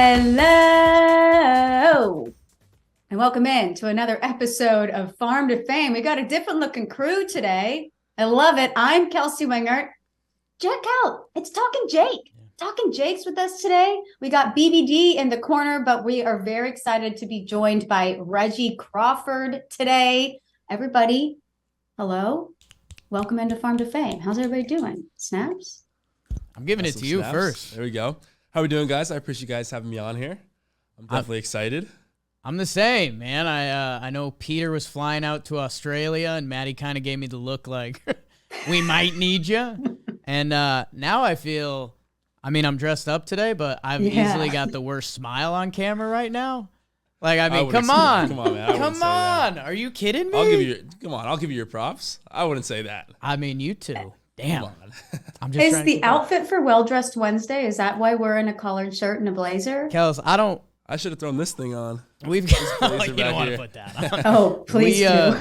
Hello, and welcome in to another episode of Farm to Fame. We got a different looking crew today. I love it. I'm Kelsey Wingert. Check out, it's Talkin Jake. Talkin Jake's with us today. We got BBD in the corner, but we are very excited to be joined by Reggie Crawford today. Everybody, hello. Welcome into Farm to Fame. How's everybody doing? Snaps? I'm giving it to you first. There we go. How we doing, guys? I appreciate you guys having me on here. I'm definitely excited. I'm the same, man. I know Peter was flying out to Australia, and Maddie kind of gave me the look like, we might need you. And now I feel, I'm dressed up today, but I've easily got the worst smile on camera right now. Like, come on. Come on, man. Come on. Are you kidding me? I'll give you your props. I wouldn't say that. You too. Damn. I'm just Is the outfit for Well Dressed Wednesday? Is that why we're in a collared shirt and a blazer? Kels, I should have thrown this thing on. We've got. You don't want to put that on. Oh, please do.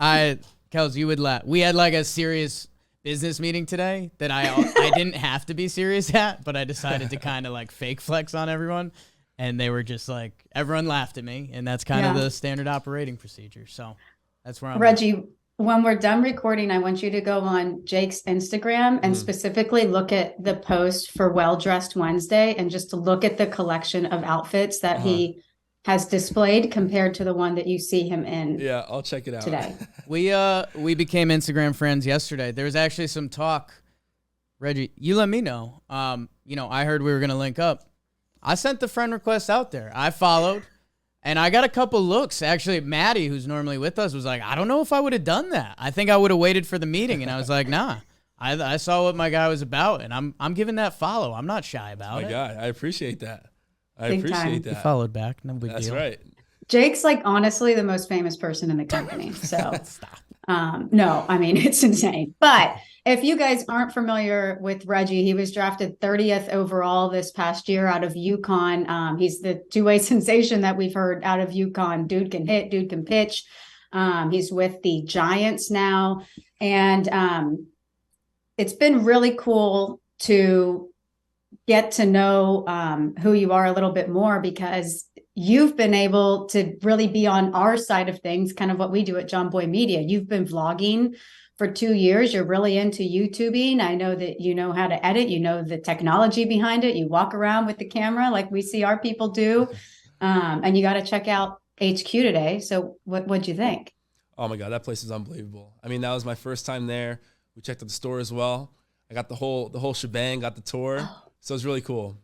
Kels, you would laugh. We had like a serious business meeting today that I didn't have to be serious at, but I decided to kind of like fake flex on everyone, and they were just like, everyone laughed at me, and that's kind of the standard operating procedure. So that's where I'm. Reggie, when we're done recording, I want you to go on Jake's Instagram and specifically look at the post for Well Dressed Wednesday and just to look at the collection of outfits that he has displayed compared to the one that you see him in. Yeah, I'll check it out today. We became Instagram friends yesterday. There was actually some talk. Reggie, you let me know. I heard we were going to link up. I sent the friend request out there. I followed. And I got a couple looks. Actually, Maddie, who's normally with us, was like, I don't know if I would have done that. I think I would have waited for the meeting. And I was like, nah. I saw what my guy was about, and I'm giving that follow. I'm not shy about it. My God, I appreciate that. Big time. You followed back. No big deal. That's right. Jake's like honestly the most famous person in the company. So Stop. No, it's insane. But if you guys aren't familiar with Reggie, he was drafted 30th overall this past year out of UConn. He's the two-way sensation that we've heard out of UConn. Dude can hit, dude can pitch. He's with the Giants now. And it's been really cool to get to know who you are a little bit more, because you've been able to really be on our side of things, kind of what we do at Jomboy Media. You've been vlogging for 2 years. You're really into YouTubing. I know that you know how to edit. You know the technology behind it. You walk around with the camera like we see our people do. And you got to check out HQ today. So what'd you think? Oh my God, that place is unbelievable. That was my first time there. We checked out the store as well. I got the whole shebang, got the tour. So it's really cool,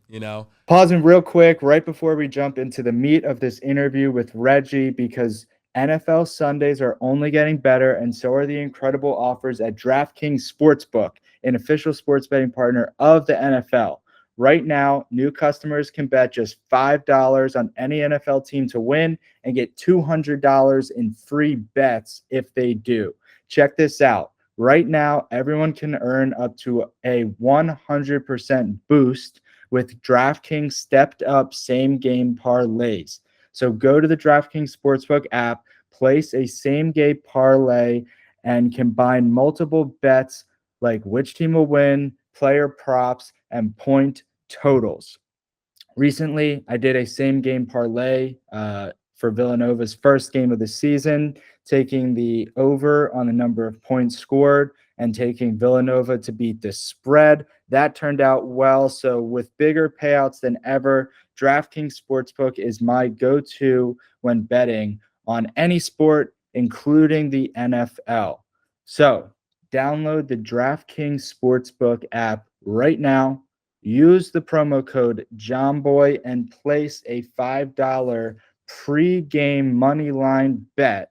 Pausing real quick right before we jump into the meat of this interview with Reggie, because NFL Sundays are only getting better, and so are the incredible offers at DraftKings Sportsbook, an official sports betting partner of the NFL. Right now, new customers can bet just $5 on any NFL team to win and get $200 in free bets if they do. Check this out. Right now, everyone can earn up to a 100% boost with DraftKings stepped up same game parlays. So go to the DraftKings Sportsbook app, place a same game parlay, and combine multiple bets like which team will win, player props, and point totals. Recently, I did a same game parlay for Villanova's first game of the season, taking the over on the number of points scored and taking Villanova to beat the spread. That turned out well. So with bigger payouts than ever, DraftKings Sportsbook is my go-to when betting on any sport, including the NFL. So download the DraftKings Sportsbook app right now. Use the promo code JOMBOY and place a $5 pre-game money line bet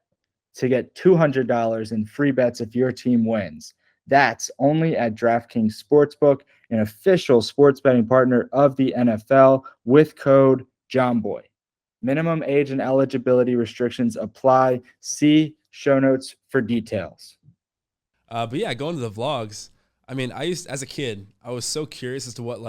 to get $200 in free bets if your team wins. That's only at DraftKings Sportsbook, an official sports betting partner of the NFL, with code JOMBOY. Minimum age and eligibility restrictions apply. See show notes for details. But yeah, going to the vlogs, as a kid, I was so curious as to what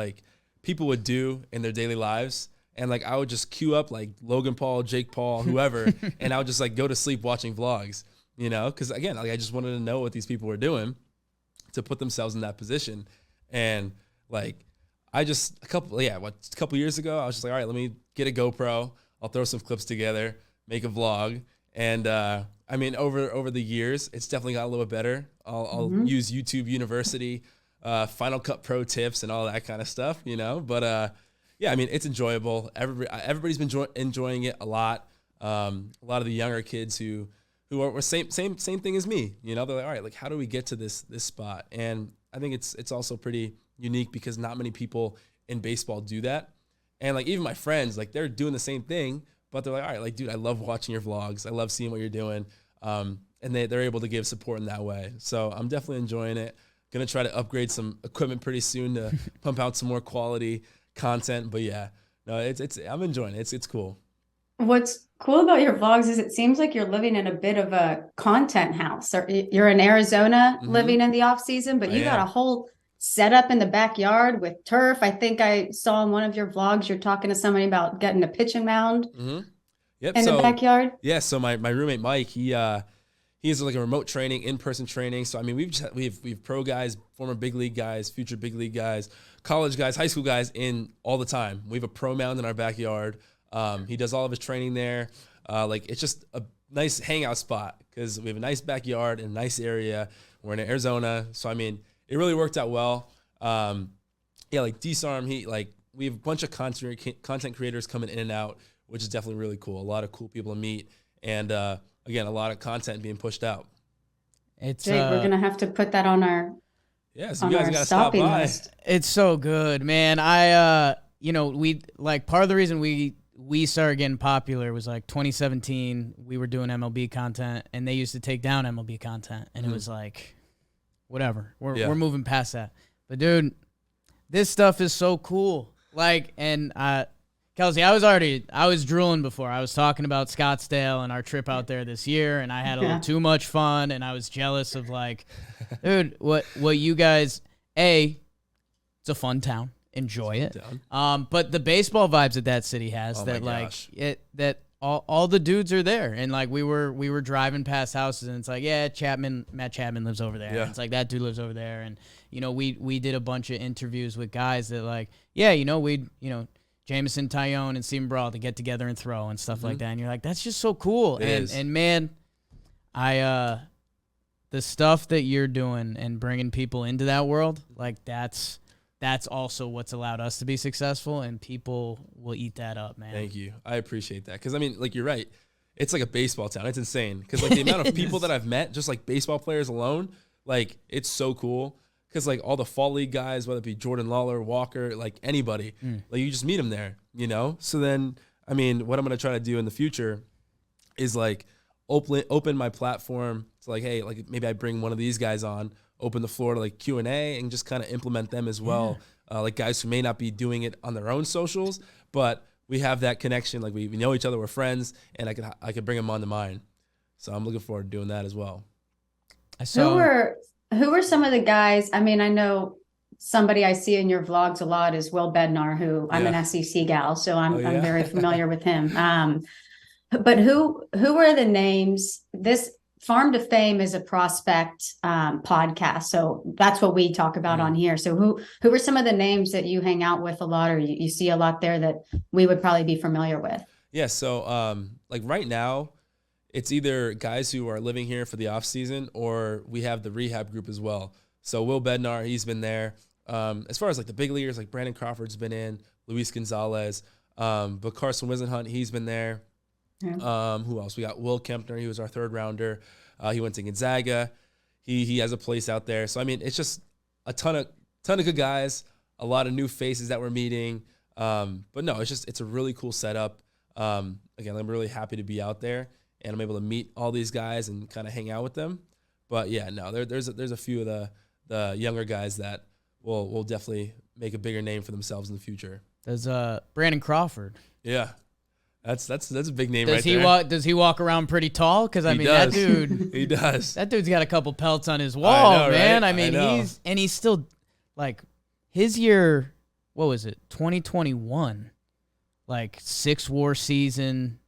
people would do in their daily lives. And I would just queue up Logan Paul, Jake Paul, whoever, and I would just go to sleep watching vlogs, because again, I just wanted to know what these people were doing to put themselves in that position. And a couple years ago, I was just like, all right, let me get a GoPro. I'll throw some clips together, make a vlog. And I mean, over the years, it's definitely got a little bit better. I'll use YouTube University, Final Cut Pro tips and all that kind of stuff, you know. But yeah, I mean, it's enjoyable. Everybody's been enjoying it a lot. A lot of the younger kids who are same thing as me, you know. They're like, all right, like how do we get to this spot? And I think it's also pretty unique because not many people in baseball do that. And like even my friends, like they're doing the same thing, but they're like, all right, like dude, I love watching your vlogs. I love seeing what you're doing. And they're able to give support in that way. So I'm definitely enjoying it. Gonna try to upgrade some equipment pretty soon to pump out some more quality content. But yeah, no, I'm enjoying it. It's cool. What's cool about your vlogs is it seems like you're living in a bit of a content house. Or you're in Arizona living in the off season, but you got a whole setup in the backyard with turf. I think I saw in one of your vlogs you're talking to somebody about getting a pitching mound in the backyard. Yeah, so my roommate Mike, he has like a remote training, in-person training. So I mean, we've pro guys, former big league guys, future big league guys, college guys, high school guys in all the time. We have a pro mound in our backyard. He does all of his training there. Like it's just a nice hangout spot because we have a nice backyard and a nice area. We're in Arizona, so I mean, it really worked out well. Yeah, like Disarm, we have a bunch of content creators coming in and out, which is definitely really cool. A lot of cool people to meet, and again, a lot of content being pushed out. It's Jake, we're gonna have to put that on our so you guys gotta stop by. List. It's so good, man. We like part of the reason we started getting popular was like 2017. We were doing MLB content, and they used to take down MLB content, and it was like, whatever. We're moving past that. But dude, this stuff is so cool. Like, and Kelsey, I was drooling before. I was talking about Scottsdale and our trip out there this year, and I had a little too much fun, and I was jealous of like, dude, what you guys, it's a fun town. Enjoy it. But the baseball vibes that city has that all the dudes are there. And like we were driving past houses and it's like, Matt Chapman lives over there. Yeah. It's like that dude lives over there. And, you know, we did a bunch of interviews with guys that like, Jameson Tyone and Steven Brawl to get together and throw and stuff like that. And you're like, that's just so cool. And man, the stuff that you're doing and bringing people into that world, like that's also what's allowed us to be successful, and people will eat that up, man. Thank you. I appreciate that. Because, I mean, like, you're right. It's like a baseball town. It's insane. Because, like, the amount of people that I've met, just, like, baseball players alone, like, it's so cool. Because, like, all the fall league guys, whether it be Jordan Lawler, Walker, like, anybody, like, you just meet them there, you know? So then, I mean, what I'm going to try to do in the future is, like, open my platform to, like, hey, like, maybe I bring one of these guys on, open the floor to like Q&A and just kind of implement them as well. Like guys who may not be doing it on their own socials, but we have that connection. Like we know each other, we're friends, and I could bring them onto mine. So I'm looking forward to doing that as well. Who were some of the guys? I mean, I know somebody I see in your vlogs a lot is Will Bednar, who I'm an SEC gal, so I'm very familiar with him. But who were the names? This Farm to Fame is a prospect podcast, so that's what we talk about on here. So who are some of the names that you hang out with a lot, or you see a lot there that we would probably be familiar with? Yeah, so like right now, it's either guys who are living here for the off season, or we have the rehab group as well. So Will Bednar, he's been there. As far as like the big leaguers, like Brandon Crawford's been in, Luis Gonzalez, but Carson Wisenhunt, he's been there. Who else? We got Will Kempner. He was our third rounder. He went to Gonzaga. He has a place out there. So I mean, it's just a ton of good guys. A lot of new faces that we're meeting. But no, it's a really cool setup. Again, I'm really happy to be out there, and I'm able to meet all these guys and kind of hang out with them. But yeah, no, there's a few of the younger guys that will definitely make a bigger name for themselves in the future. There's Brandon Crawford. Yeah. That's a big name right there. Does he walk around pretty tall? Because I mean, that dude. He does. That dude's got a couple pelts on his wall, I know, man. Right? I mean, he's still like his year. What was it? 2021, like 6 WAR season,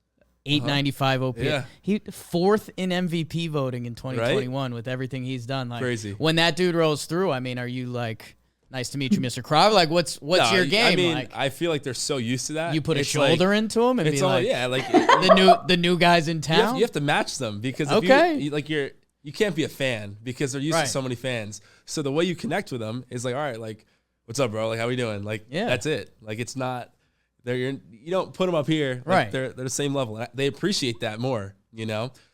895 OPS. Yeah. He fourth in MVP voting in 2021 with everything he's done. Like crazy. When that dude rolls through, I mean, are you like? nice to meet you, Mr. Crawford. Like, what's your game I mean, like? I feel like they're so used to that. You put a It's shoulder like, into them and it's be all, like, yeah, like the new guys in town. you have to match them because if Okay. you can't be a fan because they're used Right. to so many fans. So the way you connect with them is like, all right, like, what's up, bro? Like, how we doing? Like, Yeah. that's it. Like, it's not. You don't put them up here. Like, Right. They're the same level. And they appreciate that more.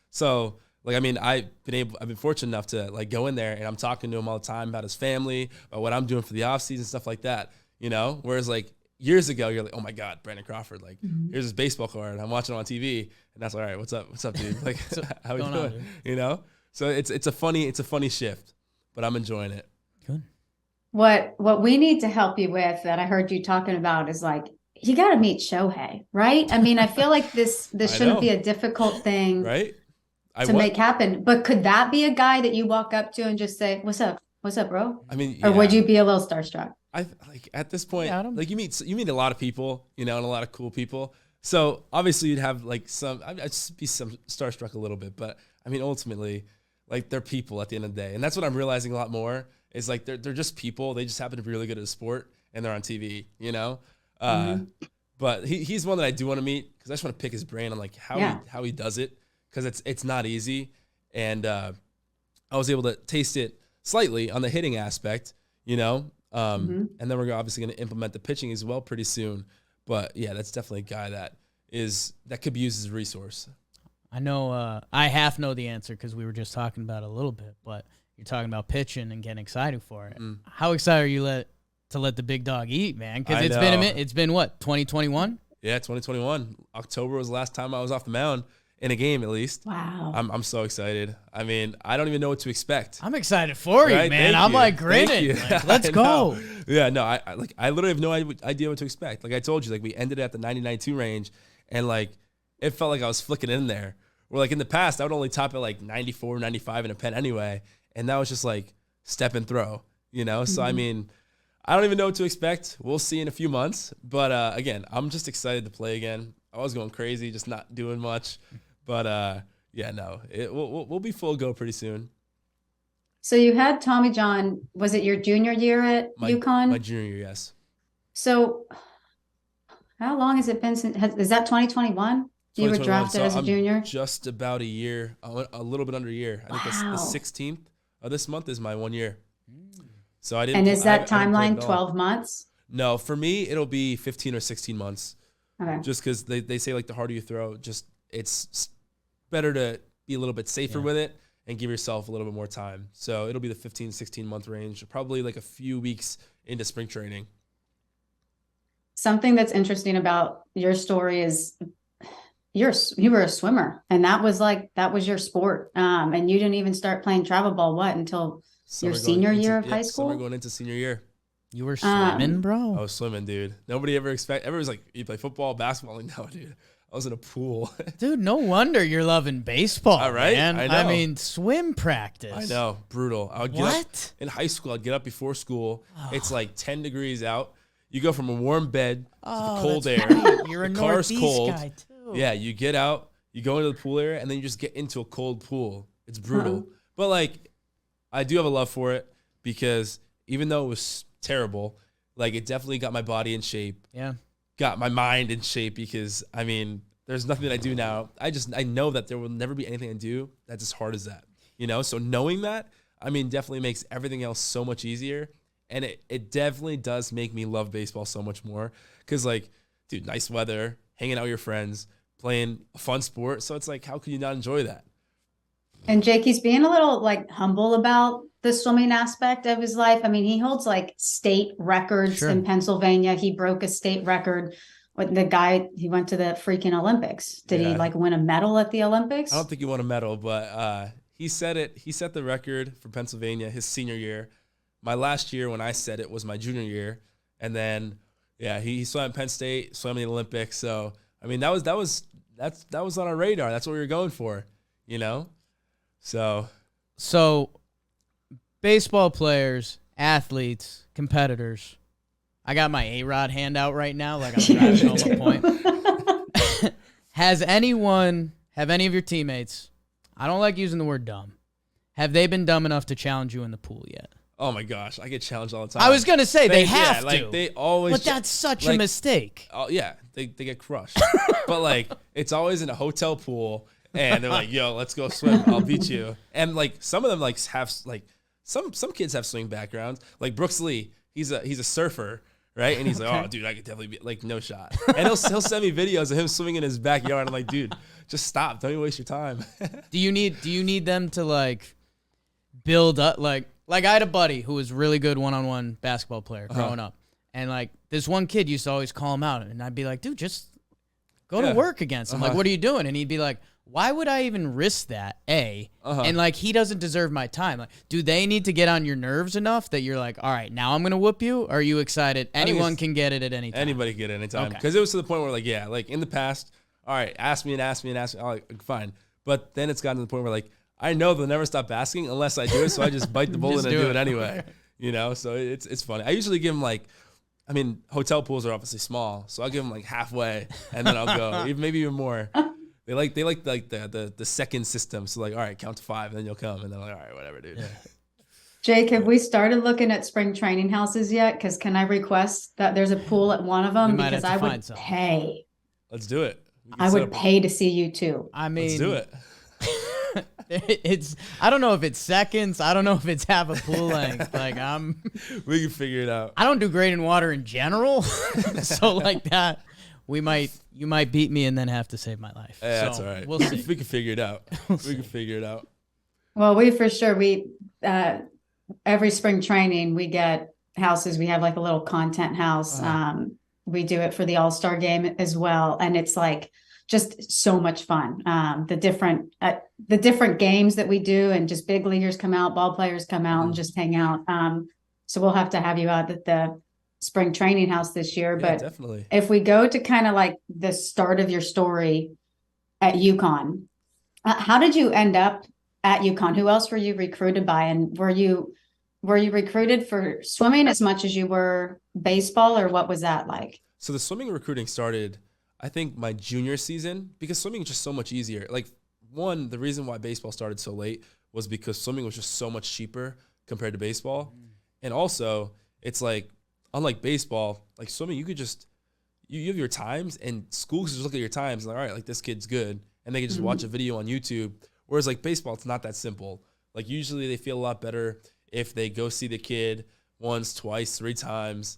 So. Like, I mean, I've been fortunate enough to like go in there and I'm talking to him all the time about his family, about what I'm doing for the offseason, stuff like that, Whereas like years ago, you're like, oh my God, Brandon Crawford, like here's his baseball card. I'm watching it on TV and that's all right. What's up, dude? Like, how we doing? So it's a funny shift, but I'm enjoying it. Good. What we need to help you with that I heard you talking about is like, you got to meet Shohei, right? I mean, I feel like this shouldn't be a difficult thing. Right. To make happen. But could that be a guy that you walk up to and just say, what's up, bro? I mean, or would you be a little starstruck? I like at this point, Yeah, like you meet a lot of people, and a lot of cool people. So obviously you'd have like I'd just be some starstruck a little bit, but I mean, ultimately, like they're people at the end of the day. And that's what I'm realizing a lot more is like, they're just people. They just happen to be really good at a sport and they're on TV, But he's one that I do want to meet because I just want to pick his brain on like how he does it. Because it's not easy, and I was able to taste it slightly on the hitting aspect, and then we're obviously going to implement the pitching as well pretty soon. But yeah, that's definitely a guy that could be used as a resource. I know I half know the answer because we were just talking about it a little bit, but you're talking about pitching and getting excited for it. How excited are you to let the big dog eat, man? Because it's been what, 2021? Yeah, 2021. October was the last time I was off the mound. In a game, at least. Wow. I'm so excited. I mean, I don't even know what to expect. I'm excited for you, man. Thank I'm you. like grinning. Like, let's go. Yeah, no, I literally have no idea what to expect. Like I told you, like we ended at the 99.2 range, and like it felt like I was flicking in there. Where like in the past, I would only top at like 94, 95 in a pen anyway, and that was just like step and throw, So I mean, I don't even know what to expect. We'll see in a few months. But again, I'm just excited to play again. I was going crazy, just not doing much. But yeah, no, we'll be full go pretty soon. So you had Tommy John. Was it your junior year at UConn? My junior year, yes. So how long has it been since? Is that 2021? You were drafted as a junior? Just about a year, a little bit under a year. I think the 16th of this month is my 1 year. So I didn't. And is that timeline 12 months? No, for me it'll be 15 or 16 months. Okay. Just because they say like the harder you throw, it's better to be a little bit safer with it and give yourself a little bit more time. So it'll be the 15, 16 month range, probably like a few weeks into spring training. Something that's interesting about your story is you were a swimmer, and that was your sport. And you didn't even start playing travel ball until your senior year of high school? Summer going into senior year. You were swimming, bro? I was swimming, dude. Nobody everyone's like, you play football, basketball? Like, no, dude. I was in a pool. Dude, no wonder you're loving baseball, all right, man. I know. I mean, swim practice. I know, brutal. I would get up in high school. I'd get up before school. It's like 10 degrees out. You go from a warm bed to the cold air. Right. You're the a car's Northeast cold. guy too. Yeah, you get out, you go into the pool area, and then you just get into a cold pool. It's brutal. But like, I do have a love for it because even though it was terrible, like it definitely got my body in shape. Yeah. Got my mind in shape because I mean, there's nothing that I do now. I know that there will never be anything I do that's as hard as that, So knowing that, I mean, definitely makes everything else so much easier. And it definitely does make me love baseball so much more. Because like, dude, nice weather, hanging out with your friends, playing a fun sport. So it's like, how could you not enjoy that? And Jakey's being a little like humble about the swimming aspect of his life. I mean, he holds like state records in Pennsylvania. He broke a state record. The guy, he went to the freaking Olympics. Did he like win a medal at the Olympics? I don't think he won a medal, but he said it. He set the record for Pennsylvania his senior year. My last year when I said it was my junior year. And then, he swam at Penn State, swam in the Olympics. So, I mean, that was on our radar. That's what we were going for, So baseball players, athletes, competitors. I got my A-Rod hand out right now, like I'm driving home a point. Have any of your teammates, I don't like using the word dumb, have they been dumb enough to challenge you in the pool yet? Oh my gosh, I get challenged all the time. I was gonna say they have to. Like they always. But that's such a mistake. Oh yeah, they get crushed. But like it's always in a hotel pool, and they're like, "Yo, let's go swim. I'll beat you." And like some of them like have like some kids have swing backgrounds. Like Brooks Lee, he's a surfer, right? And he's like, "Oh, dude, I could definitely be like no shot." And he'll send me videos of him swimming in his backyard. I'm like, "Dude, just stop. Don't even waste your time." Do you need them to like build up like I had a buddy who was really good one-on-one basketball player growing up. And like this one kid used to always call him out and I'd be like, "Dude, just go to work against him." Like, "What are you doing?" And he'd be like, "Why would I even risk that?" And like he doesn't deserve my time. Like, do they need to get on your nerves enough that you're like, "All right, now I'm going to whoop you"? Or are you excited? Anyone can get it at any time. Anybody can get it at any time. Because it was to the point where like, yeah, like in the past, all right, ask me. I'm like, fine. But then it's gotten to the point where like, I know they'll never stop asking unless I do it, so I just bite the bullet and do it anyway. You know, so it's funny. I usually give them like, I mean, hotel pools are obviously small, so I'll give them like halfway, and then I'll go, maybe even more. They like the second system, so like, all right, count to 5, and then you'll come, and then like, all right, whatever, dude. Yeah. Jake, have we started looking at spring training houses yet? Because can I request that there's a pool at one of them? Because I would pay. Let's do it. I would pay to see you too. I mean, let's do it. I don't know if it's seconds. I don't know if it's half a pool length. Like we can figure it out. I don't do great in water in general. So like that, you might beat me and then have to save my life. Yeah, so that's all right. We'll see. We can figure it out. We can figure it out. Well, we for sure, every spring training, we get houses. We have like a little content house. We do it for the All-Star game as well. And it's like, just so much fun. The different games that we do, and just big leaguers come out, ball players come out and just hang out. So we'll have to have you out at the spring training house this year. Yeah, but definitely. If we go to kind of like the start of your story at UConn, how did you end up at UConn? Who else were you recruited by? And were you recruited for swimming as much as you were baseball, or what was that like? So the swimming recruiting started, I think, my junior season, because swimming is just so much easier. Like, one, the reason why baseball started so late was because swimming was just so much cheaper compared to baseball. And also, it's like, unlike baseball, like swimming, you could just, you have your times, and schools just look at your times and like, all right, like this kid's good. And they can just watch a video on YouTube. Whereas like baseball, it's not that simple. Like usually they feel a lot better if they go see the kid once, twice, 3 times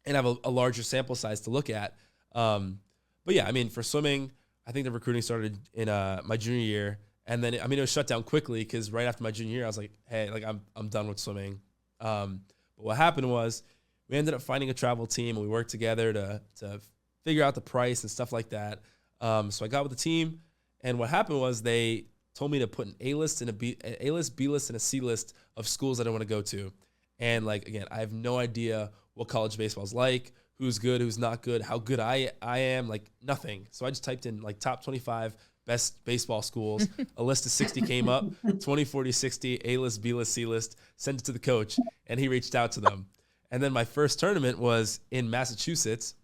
and have a larger sample size to look at. But yeah, I mean, for swimming, I think the recruiting started in my junior year, and then it was shut down quickly because right after my junior year, I was like, hey, like I'm done with swimming. But what happened was we ended up finding a travel team, and we worked together to figure out the price and stuff like that. So I got with the team, and what happened was they told me to put an A-list and A-list, B-list, and a C-list of schools that I want to go to. And like again, I have no idea what college baseball is like, who's good, who's not good, how good I am, like nothing. So I just typed in like top 25 best baseball schools. A list of 60 came up, 20, 40, 60, A-list, B-list, C-list, sent it to the coach, and he reached out to them. And then my first tournament was in Massachusetts.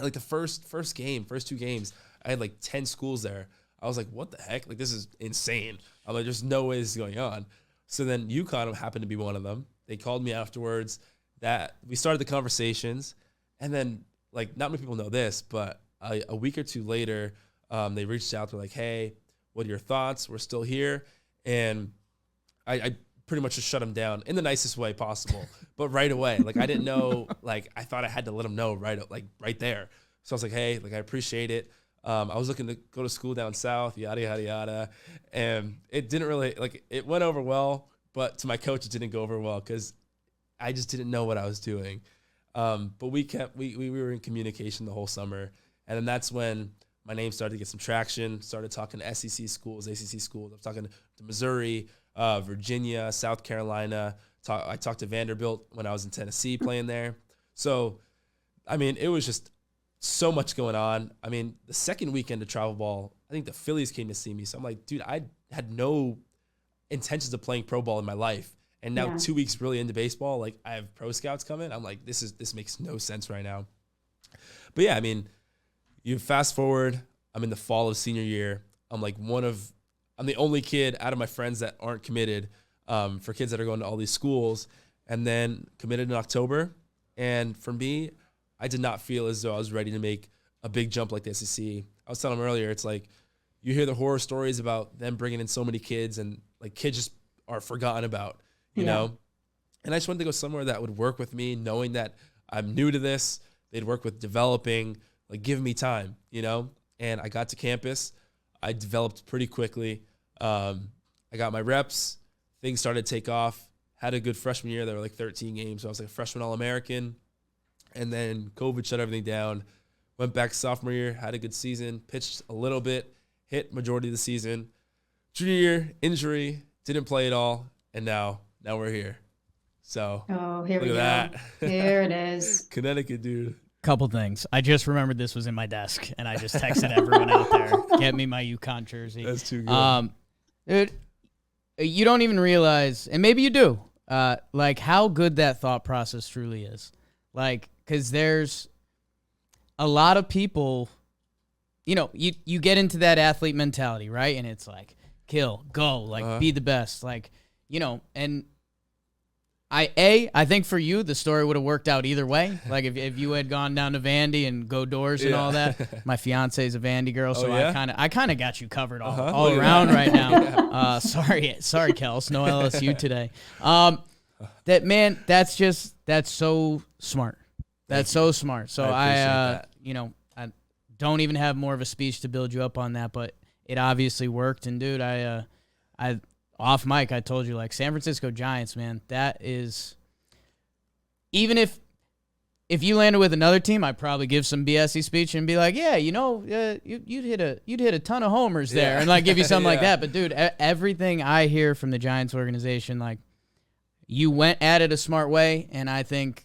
Like the first 2 games, I had like 10 schools there. I was like, what the heck? Like, this is insane. I'm like, there's no way this is going on. So then UConn happened to be one of them. They called me afterwards. That we started the conversations, and then like not many people know this, but a week or 2 later, they reached out. They're like, "Hey, what are your thoughts? We're still here," and I pretty much just shut them down in the nicest way possible. But right away, like I didn't know, like I thought I had to let them know right there. So I was like, "Hey, like I appreciate it. I was looking to go to school down south, yada yada yada," and it didn't really like it went over well, but to my coach, it didn't go over well because I just didn't know what I was doing. But we were in communication the whole summer. And then that's when my name started to get some traction, started talking to SEC schools, ACC schools. I was talking to Missouri, Virginia, South Carolina. I talked to Vanderbilt when I was in Tennessee playing there. So, I mean, it was just so much going on. I mean, the second weekend of travel ball, I think the Phillies came to see me. So I'm like, dude, I had no intentions of playing pro ball in my life. And now 2 weeks really into baseball, like I have pro scouts coming. I'm like, this makes no sense right now. But yeah, I mean, you fast forward, I'm in the fall of senior year. I'm the only kid out of my friends that aren't committed. for kids that are going to all these schools, and then committed in October. And for me, I did not feel as though I was ready to make a big jump like the SEC. I was telling them earlier, it's like you hear the horror stories about them bringing in so many kids, and like kids just are forgotten about, you know? And I just wanted to go somewhere that would work with me, knowing that I'm new to this. They'd work with developing, like give me time, you know? And I got to campus. I developed pretty quickly. I got my reps. Things started to take off. Had a good freshman year. There were like 13 games. So I was like a freshman All-American. And then COVID shut everything down. Went back sophomore year, had a good season, pitched a little bit, hit majority of the season. Junior year, injury, didn't play at all. And now we're here. So here we go. That. Here it is. Connecticut, dude. Couple things. I just remembered this was in my desk, and I just texted everyone out there, get me my UConn jersey. That's too good. Dude, you don't even realize, and maybe you do, like how good that thought process truly is. Like, because there's a lot of people, you know, you get into that athlete mentality, right? And it's like, kill, go, like be the best. Like, you know, and I think for you, the story would have worked out either way. Like if you had gone down to Vandy and go doors and all that. My fiance is a Vandy girl, so I kind of got you covered all around right now. Sorry, Kels, no LSU today. That's so smart. That's so smart. So I don't even have more of a speech to build you up on that, but it obviously worked. And dude, I off mic, I told you, like, San Francisco Giants, man, that is, even if you landed with another team, I'd probably give some BSy speech and be like, yeah, you know, you'd hit a ton of homers there, and like give you something like that. But dude, everything I hear from the Giants organization, like, you went at it a smart way, and I think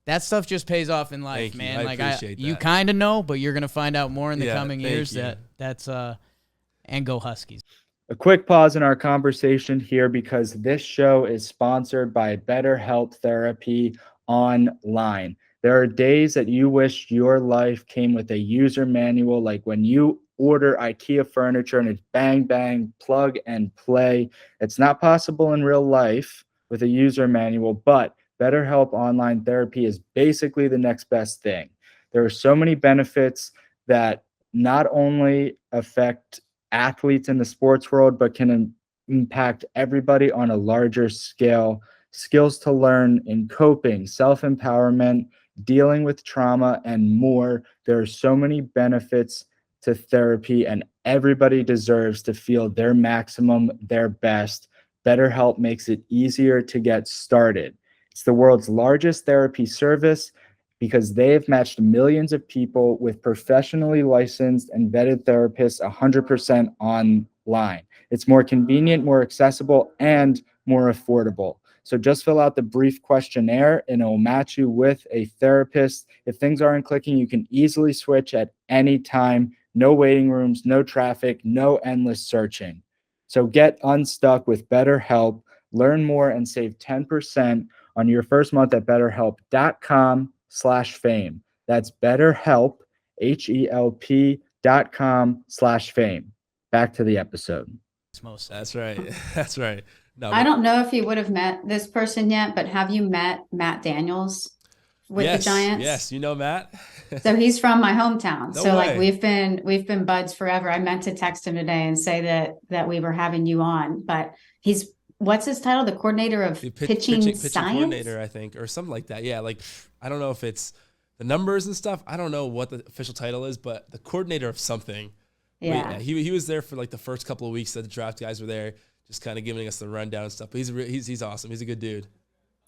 that stuff just pays off in life, man. Like you kind of know, but you're gonna find out more in the coming years. That's and go Huskies. A quick pause in our conversation here because this show is sponsored by BetterHelp Therapy Online. There are days that you wish your life came with a user manual, like when you order IKEA furniture and it's bang, bang, plug and play. It's not possible in real life with a user manual, but BetterHelp Online Therapy is basically the next best thing. There are so many benefits that not only affect athletes in the sports world, but can impact everybody on a larger scale. Skills to learn in coping, self-empowerment, dealing with trauma, and more. There are so many benefits to therapy, and everybody deserves to feel their maximum, their best. BetterHelp makes it easier to get started. It's the world's largest therapy service because they've matched millions of people with professionally licensed and vetted therapists 100% online. It's more convenient, more accessible, and more affordable. So just fill out the brief questionnaire and it will match you with a therapist. If things aren't clicking, you can easily switch at any time. No waiting rooms, no traffic, no endless searching. So get unstuck with BetterHelp. Learn more and save 10% on your first month at BetterHelp.com/fame. That's BetterHelp, HELP.com/fame. Back to the episode. That's right. That's right. No, I don't know if you would have met this person yet, but have you met Matt Daniels with the Giants? Yes, you know Matt. So he's from my hometown. No so way. like we've been buds forever. I meant to text him today and say that we were having you on, but what's his title? The coordinator of pitching science? Coordinator, I think, or something like that. Yeah, like I don't know if it's the numbers and stuff. I don't know what the official title is, but the coordinator of something. Yeah. He was there for like the first couple of weeks that the draft guys were there, just kind of giving us the rundown and stuff. But he's awesome. He's a good dude.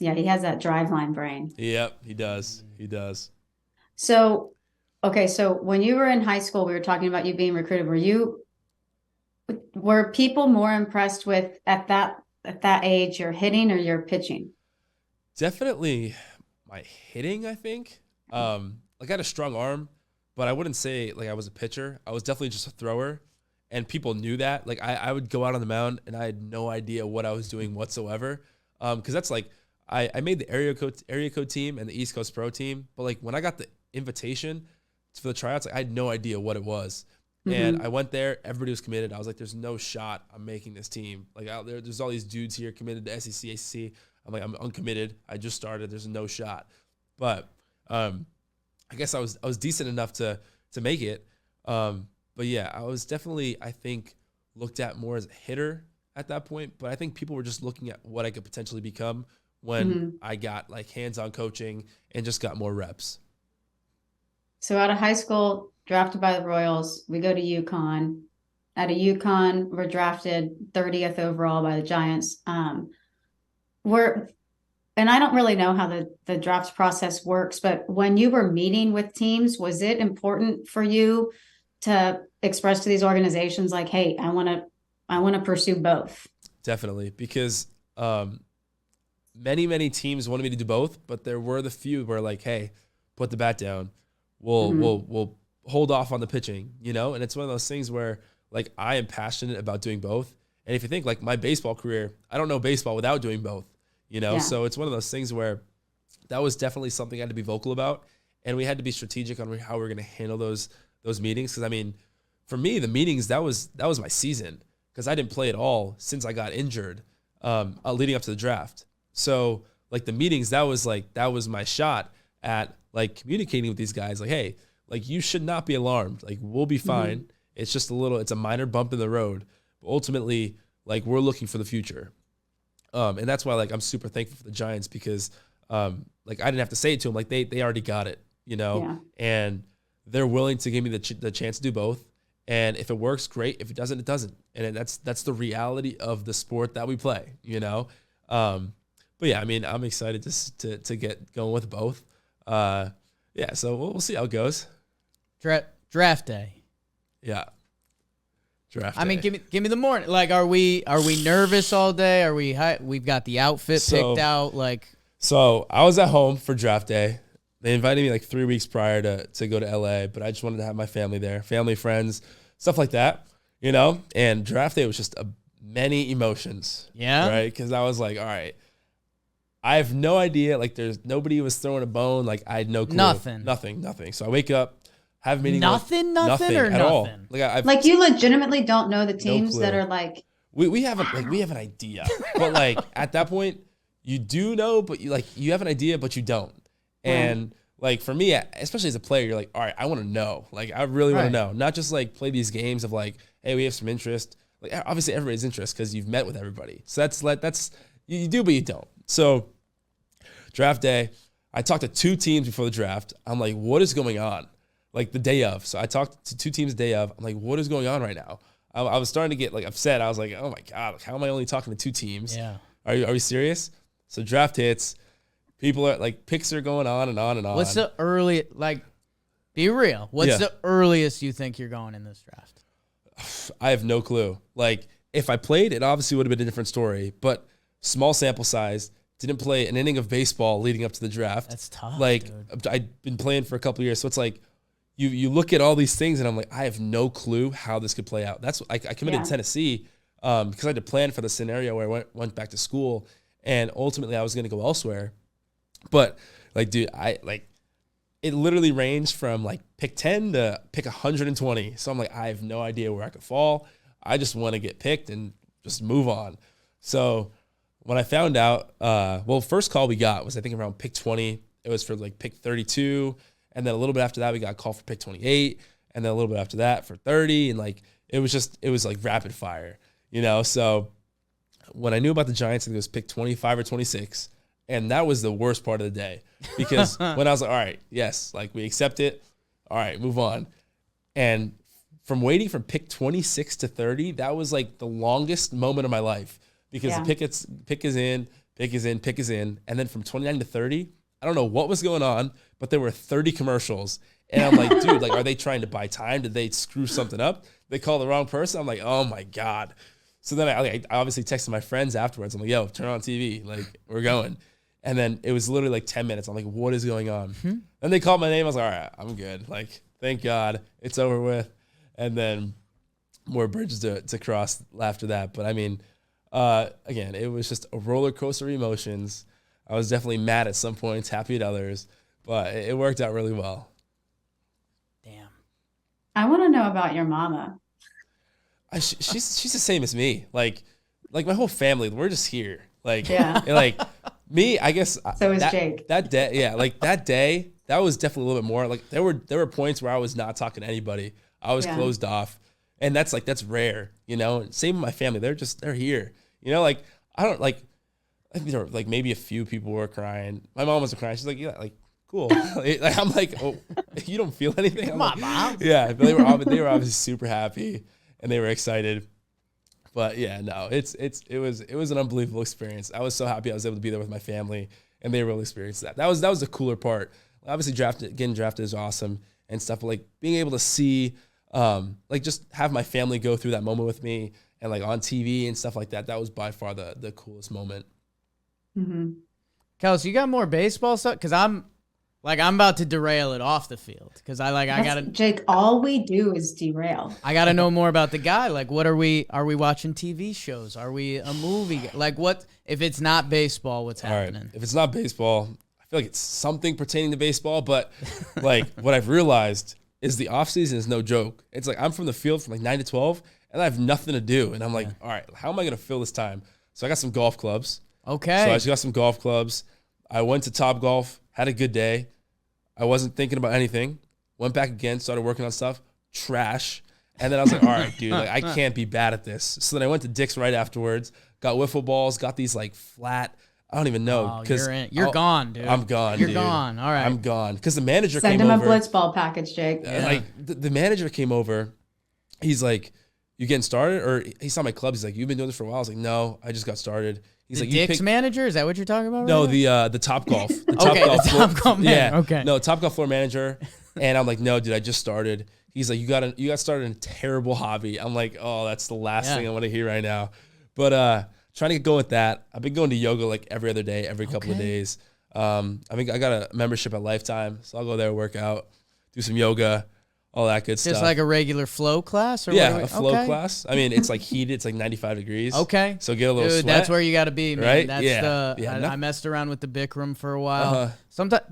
Yeah, he has that driveline brain. Yep, he does. He does. So, okay, so when you were in high school, we were talking about you being recruited. Were people more impressed with at that age your hitting or your pitching? Definitely my hitting, I think. Like I had a strong arm, but I wouldn't say like I was a pitcher. I was definitely just a thrower, and people knew that. Like I would go out on the mound and I had no idea what I was doing whatsoever. Because that's like I made the area code team and the East Coast Pro team, but like when I got the invitation for the tryouts, like, I had no idea what it was. And I went there. Everybody was committed. I was like, there's no shot I'm making this team. Like out there's all these dudes here committed to SEC, ACC. I'm like, I'm uncommitted. I just started. There's no shot. But I guess I was decent enough to make it. But yeah, I was definitely, I think, looked at more as a hitter at that point. But I think people were just looking at what I could potentially become when I got like hands-on coaching and just got more reps. So out of high school, drafted by the Royals, we go to UConn. Out of UConn, we're drafted 30th overall by the Giants. And I don't really know how the draft process works, but when you were meeting with teams, was it important for you to express to these organizations like, hey, I want to pursue both? Definitely, because many teams wanted me to do both, but there were the few where like, hey, put the bat down. We'll hold off on the pitching, you know? And it's one of those things where like I am passionate about doing both. And if you think like my baseball career, I don't know baseball without doing both, you know? Yeah. So it's one of those things where that was definitely something I had to be vocal about. And we had to be strategic on how we're going to handle those meetings. Cause I mean, for me, the meetings, that was my season because I didn't play at all since I got injured leading up to the draft. So like the meetings, that was my shot at like communicating with these guys. Like, hey, like you should not be alarmed. Like we'll be fine. It's just it's a minor bump in the road. But ultimately, like we're looking for the future. And that's why like I'm super thankful for the Giants because like I didn't have to say it to them. Like they already got it, you know, and they're willing to give me the chance to do both. And if it works, great. If it doesn't, it doesn't. And that's the reality of the sport that we play, you know? But yeah, I mean, I'm excited to get going with both. Yeah, so we'll see how it goes. Draft day. Yeah. Draft day. I mean, give me the morning. Like, are we nervous all day? Are we we've got the outfit picked out? Like, so I was at home for draft day. They invited me like 3 weeks prior to go to LA, but I just wanted to have my family there, family, friends, stuff like that, you know? And draft day was just many emotions. Yeah. Right? Because I was like, all right, I have no idea. Like, nobody was throwing a bone. Like, I had no clue. Nothing. So I wake up, have a meeting. Nothing or at nothing? all. Like, you legitimately don't know the teams clue. that are like. We have an idea, but like at that point, you do know, but you have an idea, but you don't. And like for me, especially as a player, you're like, all right, I want to know. Like, I really want to know, not just like play these games of like, hey, we have some interest. Like, obviously everybody's interest because you've met with everybody. So that's you do, but you don't. So draft day, I talked to 2 teams before the draft. I'm like, what is going on? Like the day of. So I talked to 2 teams the day of. I'm like, what is going on right now? I was starting to get like upset. I was like, oh my God, like, how am I only talking to 2 teams? Yeah. Are we serious? So draft hits. People are like, picks are going on and on and on. What's the early, like, be real. What's the earliest you think you're going in this draft? I have no clue. Like, if I played, it obviously would have been a different story, but small sample size, didn't play an inning of baseball leading up to the draft. That's tough. Like, dude. I'd been playing for a couple of years. So it's like, you look at all these things and I'm like, I have no clue how this could play out. That's I committed to Tennessee because I had to plan for the scenario where I went back to school and ultimately I was going to go elsewhere. But like, dude, it literally ranged from like pick 10 to pick 120. So I'm like, I have no idea where I could fall. I just want to get picked and just move on. So when I found out, first call we got was I think around pick 20. It was for like pick 32. And then a little bit after that, we got a call for pick 28. And then a little bit after that for 30. And like, it was like rapid fire, you know? So when I knew about the Giants, I think it was pick 25 or 26. And that was the worst part of the day because when I was like, all right, yes, like we accept it. All right, move on. And from waiting from pick 26 to 30, that was like the longest moment of my life because the pick is in. And then from 29 to 30, I don't know what was going on, but there were 30 commercials. And I'm like, dude, like, are they trying to buy time? Did they screw something up? They call the wrong person? I'm like, oh my God. So then I obviously texted my friends afterwards. I'm like, yo, turn on TV. Like, we're going. And then it was literally like 10 minutes. I'm like, what is going on? Then they called my name. I was like, all right, I'm good. Like, thank God it's over with. And then more bridges to cross after that. But I mean, again, it was just a roller coaster of emotions. I was definitely mad at some points, happy at others, but it worked out really well. Damn. I want to know about your mama. She's the same as me. Like my whole family, we're just here. Like, Yeah. and like me, I guess So is that, Jake. that day, yeah, like that day, that was definitely a little bit more. Like there were points where I was not talking to anybody. I was Yeah. closed off. And that's rare, you know. Same with my family. They're here. You know, like I don't like I think there were like maybe a few people were crying. My mom wasn't crying. She's like, yeah, like cool. Like, I'm like, oh, you don't feel anything? Come on, Mom. Yeah, but they were obviously super happy and they were excited. But yeah, no, it was an unbelievable experience. I was so happy I was able to be there with my family and they really experienced that. That was the cooler part. Obviously, getting drafted is awesome and stuff. But like being able to see, like just have my family go through that moment with me and like on TV and stuff like that. That was by far the coolest moment. Mm-hmm. Kelsey, you got more baseball stuff? Because I'm about to derail it off the field. Because Jake, all we do is derail. I gotta know more about the guy. Like, what are we watching TV shows? Are we a movie? Like, what if it's not baseball? What's happening? All right. If it's not baseball, I feel like it's something pertaining to baseball. But like what I've realized is the offseason is no joke. It's like I'm from the field from like 9 to 12 and I have nothing to do. And I'm like, all right, how am I going to fill this time? So I got some golf clubs. Okay. So I just got some golf clubs. I went to Top Golf, had a good day. I wasn't thinking about anything. Went back again, started working on stuff. Trash. And then I was like, all right, dude, like I can't be bad at this. So then I went to Dick's right afterwards, got wiffle balls, got these like flat, I don't even know. You're gone, dude. I'm gone, You're dude. gone. All right. I'm gone. Because the manager Send came him over. a blitz ball package, Jake. Like the manager came over. He's like, you getting started? Or he saw my club. He's like, you've been doing this for a while. I was like, no, I just got started. He's the like, Dick's manager? Is that what you're talking about? No, right now? the Top Golf. The Top Golf manager. Yeah. Okay. No, Top Golf floor manager. And I'm like, no, dude, I just started. He's like, you got started in a terrible hobby. I'm like, oh, that's the last thing I want to hear right now. But trying to get going with that. I've been going to yoga like every other day, every couple of days. I think I got a membership at Lifetime, so I'll go there, work out, do some yoga, all that good stuff. Just like a regular flow class? Or a flow class. I mean, it's like heated. It's like 95 degrees. Okay. So get a little sweat. That's where you got to be, man. Right? That's I messed around with the Bikram for a while. Sometimes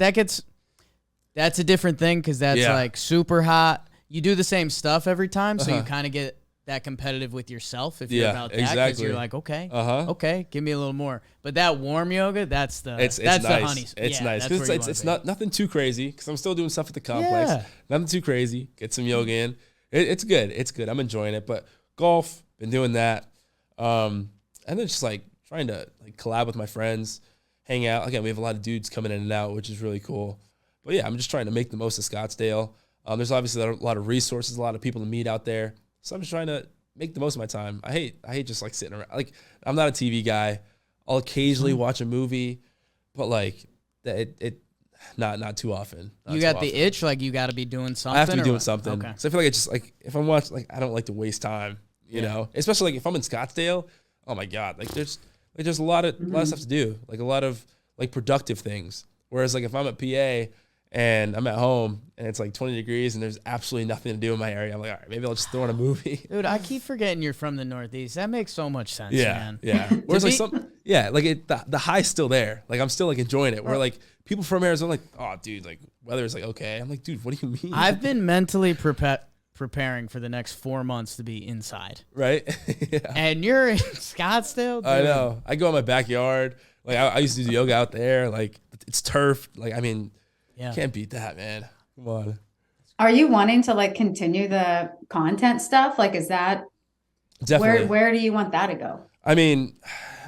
that's a different thing because that's like super hot. You do the same stuff every time, so you kind of get that competitive with yourself if you're about that. Because you're like, okay, give me a little more. But that warm yoga, that's it's nice. The honey. It's nice. It's nothing too crazy because I'm still doing stuff at the complex. Yeah. Nothing too crazy. Get some yoga in. It's good. It's good. I'm enjoying it. But golf, been doing that. And then just like trying to like collab with my friends, hang out. Again, we have a lot of dudes coming in and out, which is really cool. But yeah, I'm just trying to make the most of Scottsdale. There's obviously a lot of resources, a lot of people to meet out there. So I'm just trying to make the most of my time. I hate just like sitting around. Like I'm not a TV guy. I'll occasionally watch a movie, but like not too often. You got the itch, like you got to be doing something. I have to be doing something. Okay. So I feel like it's just like if I'm watching, like I don't like to waste time. You know, especially like if I'm in Scottsdale. Oh my god, like there's a lot of stuff to do. Like a lot of like productive things. Whereas like if I'm at PA and I'm at home and it's like 20 degrees and there's absolutely nothing to do in my area, I'm like, all right, maybe I'll just throw on a movie. Dude, I keep forgetting you're from the Northeast. That makes so much sense, man. Yeah. Whereas the high's still there. Like I'm still like enjoying it. Where like people from Arizona like, oh dude, like weather is like okay. I'm like, dude, what do you mean? I've been mentally preparing for the next 4 months to be inside. Right? Yeah. And you're in Scottsdale, dude. I know. I go in my backyard. Like I used to do yoga out there. Like it's turf. Like I mean, can't beat that, man. Come on. Are you wanting to like continue the content stuff? Like, is that Definitely. Where do you want that to go? I mean,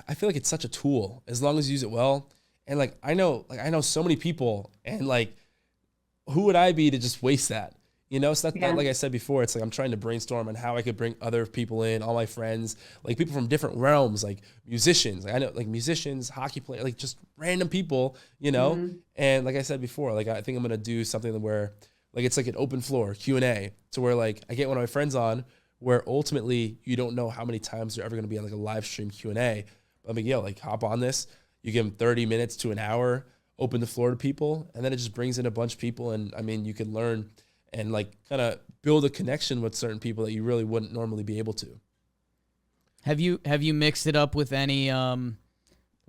I feel like it's such a tool as long as you use it well. And like I know so many people, and like who would I be to just waste that? You know, so that like I said before, it's like I'm trying to brainstorm on how I could bring other people in, all my friends, like people from different realms, like musicians. Like I know like musicians, hockey players, like just random people, you know? Mm-hmm. And like I said before, like I think I'm gonna do something where like it's like an open floor Q&A to where like I get one of my friends on where ultimately you don't know how many times they're ever gonna be on like a live stream Q&A. But I'm like, yo, like hop on this, you give them 30 minutes to an hour, open the floor to people, and then it just brings in a bunch of people, and I mean you can learn and like kind of build a connection with certain people that you really wouldn't normally be able to. Have you mixed it up with any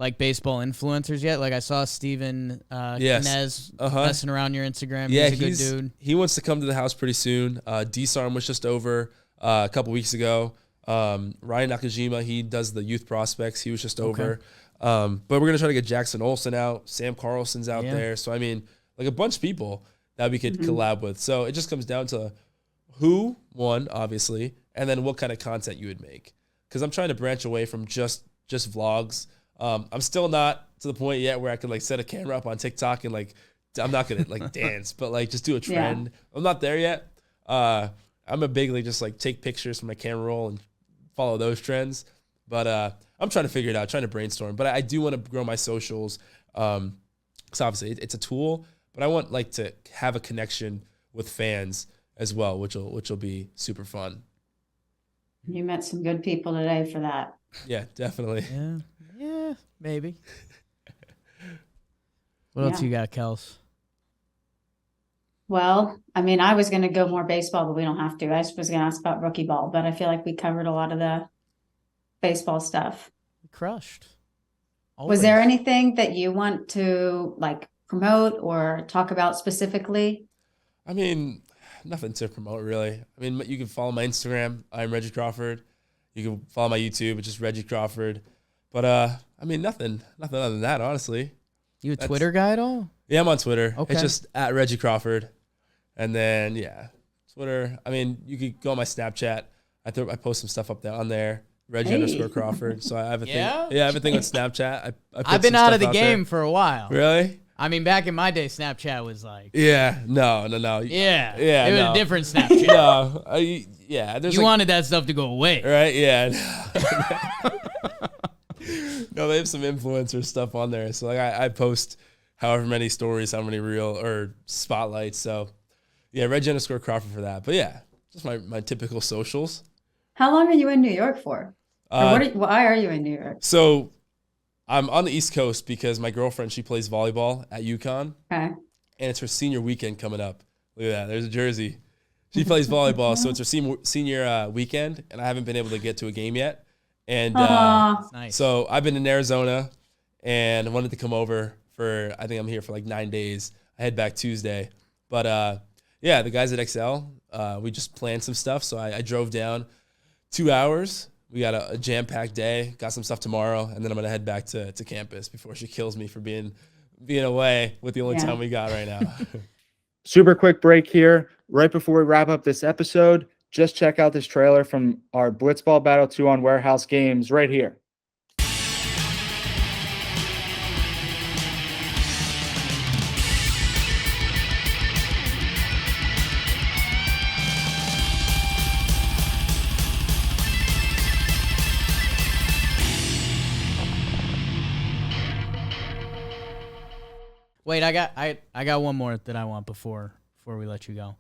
like baseball influencers yet? Like I saw Steven Yes. Nez Uh-huh. messing around your Instagram. Yeah, he's a good dude. He wants to come to the house pretty soon. D-Sarm was just over a couple weeks ago. Ryan Nakajima, he does the youth prospects. He was just over. But we're going to try to get Jackson Olsen out. Sam Carlson's out there. So, I mean, like a bunch of people that we could collab with. So it just comes down to who, one, obviously, and then what kind of content you would make. Because I'm trying to branch away from just vlogs. I'm still not to the point yet where I could like set a camera up on TikTok and like, I'm not going to like dance, but like just do a trend. Yeah. I'm not there yet. I'm a big like just like take pictures from my camera roll and follow those trends. But I'm trying to figure it out, trying to brainstorm. But I do want to grow my socials. So obviously it's a tool, but I want like to have a connection with fans as well, which will be super fun. You met some good people today for that. Yeah, definitely. Yeah, maybe. What else you got, Kels? Well, I mean, I was going to go more baseball, but we don't have to. I was going to ask about rookie ball, but I feel like we covered a lot of the baseball stuff. Crushed. Always. Was there anything that you want to like promote or talk about specifically? I mean, nothing to promote really. I mean, you can follow my Instagram. I'm Reggie Crawford. You can follow my YouTube, which is Reggie Crawford. But I mean, nothing other than that, honestly. You a Twitter guy at all? Yeah, I'm on Twitter. Okay. It's just at Reggie Crawford. And then Twitter. I mean, you could go on my Snapchat. I post some stuff up there on there. Reggie_Crawford. So I have a thing. Yeah, I have a thing on Snapchat. I've been out of the game for a while. Really? I mean, back in my day, Snapchat was like. Yeah. No. Yeah. It was a different Snapchat. No. You wanted that stuff to go away. Right? Yeah. No, they have some influencer stuff on there. So like I post however many stories, how many reel or spotlights. So yeah, Reggie_Crawford for that. But yeah, just my typical socials. How long are you in New York for? Why are you in New York? So I'm on the East Coast because my girlfriend, she plays volleyball at UConn. Okay. And it's her senior weekend coming up. Look at that. There's a jersey. She plays volleyball, so it's her senior weekend, and I haven't been able to get to a game yet. And nice. So I've been in Arizona and I wanted to come over I think I'm here for like 9 days. I head back Tuesday. But yeah, the guys at XL, we just planned some stuff. So I drove down 2 hours. We got a jam-packed day, got some stuff tomorrow, and then I'm going to head back to campus before she kills me for being away with the only time we got right now. Super quick break here. Right before we wrap up this episode, just check out this trailer from our Blitzball Battle 2 on Warehouse Games right here. Wait, I got one more that I want before we let you go.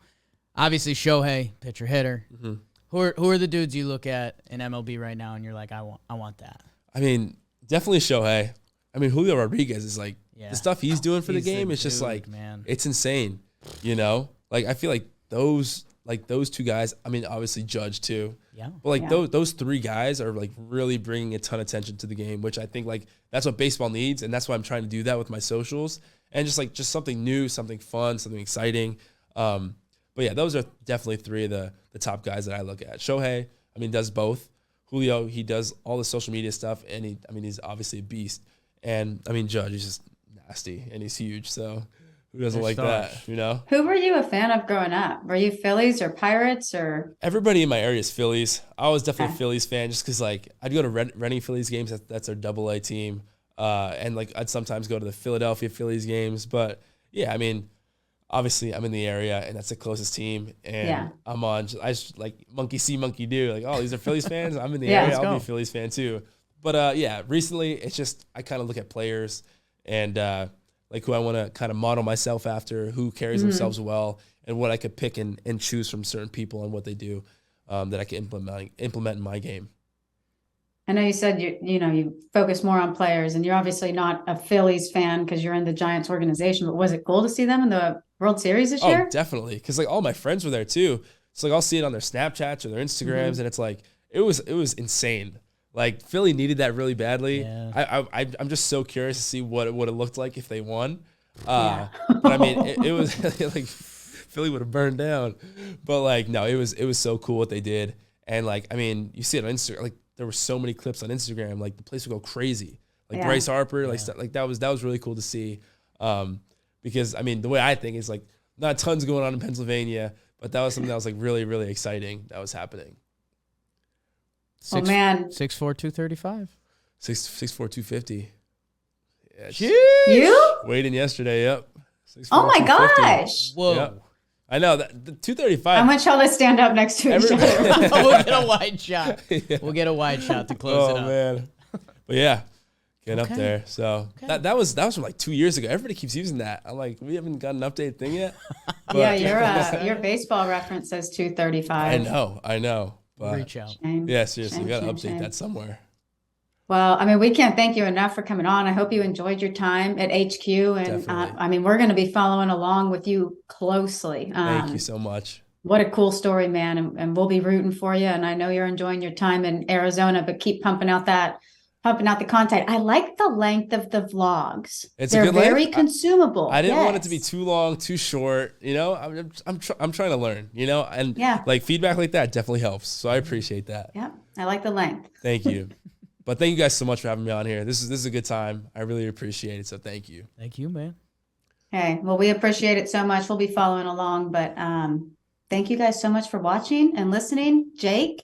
Obviously, Shohei, pitcher hitter. Mm-hmm. Who are the dudes you look at in MLB right now and you're like, I want that? I mean, definitely Shohei. I mean, Julio Rodriguez is like the stuff he's doing for the game is just like, man, it's insane. You know, like I feel like those two guys. I mean, obviously Judge too. Yeah. But like those three guys are like really bringing a ton of attention to the game, which I think like that's what baseball needs, and that's why I'm trying to do that with my socials and just something new, something fun, something exciting. But yeah, those are definitely three of the top guys that I look at. Shohei, I mean, does both. Julio, he does all the social media stuff, and he's obviously a beast. And I mean, Judge, he's just nasty and he's huge. So who doesn't like that, you know? Who were you a fan of growing up? Were you Phillies or Pirates or? Everybody in my area is Phillies. I was definitely a Phillies fan just because like I'd go to Reading Phillies games. That's our AA team. And like I'd sometimes go to the Philadelphia Phillies games. But yeah, I mean, obviously I'm in the area and that's the closest team. And I just like monkey see, monkey do. Like, oh, these are Phillies fans. I'm in the area. I'll be a Phillies fan too. But yeah, recently it's just I kind of look at players and like who I want to kind of model myself after, who carries themselves well, and what I could pick and choose from certain people and what they do that I can implement in my game. I know you said you focus more on players, and you're obviously not a Phillies fan because you're in the Giants organization. But was it cool to see them in the World Series this year? Oh, definitely, because like all my friends were there too. So like I'll see it on their Snapchats or their Instagrams, and it's like it was insane. Like Philly needed that really badly. Yeah. I'm just so curious to see what it would have looked like if they won. Yeah. But I mean, it was like Philly would have burned down. But like, no, it was so cool what they did. And like, I mean, you see it on Instagram. Like there were so many clips on Instagram. Like the place would go crazy. Like Bryce Harper, like that was really cool to see. Because I mean, the way I think is like not tons going on in Pennsylvania, but that was something that was like really, really exciting that was happening. Oh man, 6'4", 235. 6'4", 250. Yeah, you? weighed in yesterday. Yep. 6'4", Oh my 250. gosh! Whoa. Yep. I know that the 235. How much shall I stand up next to each other? We'll get a wide shot. Yeah. We'll get a wide shot to close it up. Oh man. But yeah, get up there. So that was from like 2 years ago. Everybody keeps using that. I'm like, we haven't got an updated thing yet. But Yeah, your baseball reference says 235. I know. But Reach out. Shame. yeah, seriously, Shame, we gotta shame, update shame. that somewhere. Well, I mean, we can't thank you enough for coming on. I hope you enjoyed your time at HQ. And Definitely. I mean, we're going to be following along with you closely. Thank you so much. What a cool story, man. And we'll be rooting for you. And I know you're enjoying your time in Arizona, but keep pumping out the content. I like the length of the vlogs. They're They're very consumable. I didn't want it to be too long, too short. You know, I'm trying to learn. You know, and like feedback like that definitely helps. So I appreciate that. Yeah, I like the length. Thank you. But thank you guys so much for having me on here. This is a good time. I really appreciate it. So thank you. Thank you, man. Hey, well, we appreciate it so much. We'll be following along, but thank you guys so much for watching and listening. Jake,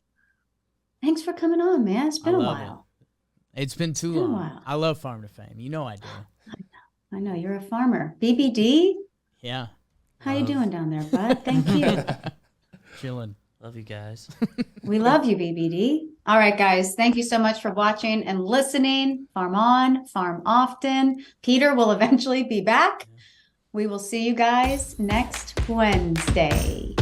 thanks for coming on, man. It's been a while. It's been too long. I love Farm to Fame. You know I do. I know you're a farmer. BBD, Yeah. how you doing down there, bud? Thank you. Chilling. Love you guys. We love you, BBD. All right, guys. Thank you so much for watching and listening. Farm on, farm often. Peter will eventually be back. We will see you guys next Wednesday.